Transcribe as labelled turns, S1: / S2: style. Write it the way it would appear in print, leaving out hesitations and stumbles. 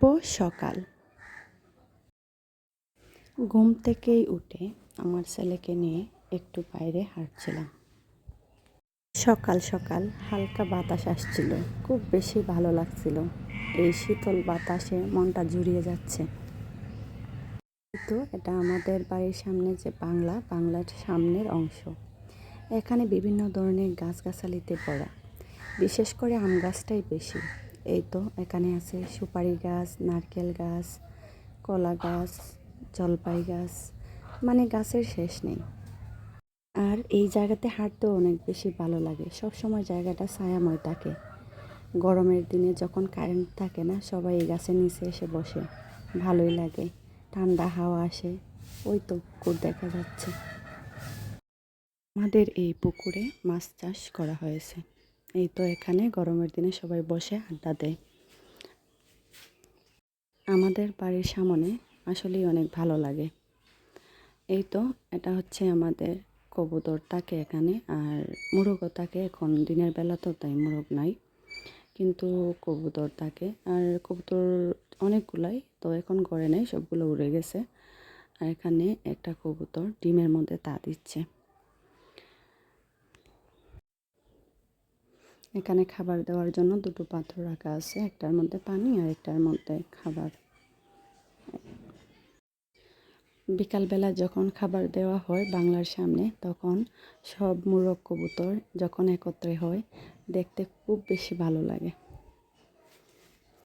S1: শুভ সকাল। ঘুম থেকেই উঠে আমার ছেলেকে নিয়ে একটু বাইরে হাঁটছিলাম। সকাল সকাল হালকা বাতাস আসছিল, খুব বেশি ভালো লাগছিল। এই শীতল বাতাসে মনটা জুড়িয়ে যাচ্ছে। তো এটা আমাদের বাড়ির সামনে যে বাংলার সামনের অংশ। এখানে বিভিন্ন ধরনের গাছগাছালিতে ভরা, বিশেষ করে আম গাছটাই বেশি। এই তো এখানে আছে সুপারি গাছ, নারকেল গাছ, কলা গাছ, জলপাই গাছ, মানে গাছের শেষ নেই। আর এই জায়গাতে হাঁটতেও অনেক বেশি ভালো লাগে। সব সময় জায়গাটা ছায়াময় থাকে। গরমের দিনে যখন কারেন্ট থাকে না, সবাই এই গাছের নিচে এসে বসে, ভালোই লাগে, ঠান্ডা হাওয়া আসে। ওই তো পুকুর দেখা যাচ্ছে। আমাদের এই পুকুরে মাছ চাষ করা হয়েছে। এই তো এখানে গরমের দিনে সবাই বসে আড্ডা দেয়। আমাদের বাড়ির সামনে আসলেই অনেক ভালো লাগে। এই তো এটা হচ্ছে আমাদের কবুতর থাকে এখানে, আর মোরগও থাকে। এখন দিনের বেলা তো তাই মোরগ নাই, কিন্তু কবুতর থাকে। আর কবুতর অনেকগুলাই, তো এখন ঘরে নেই, সবগুলো উড়ে গেছে। আর এখানে একটা কবুতর ডিমের মধ্যে তা দিচ্ছে। এখানে খাবার দেওয়ার জন্য দুটো পাত্র রাখা আছে, একটার মধ্যে পানি আর একটার মধ্যে খাবার। বিকালবেলা যখন খাবার দেওয়া হয় বাংলার সামনে, তখন সব মোরগ কবুতর যখন একত্রে হয়, দেখতে খুব বেশি ভালো লাগে।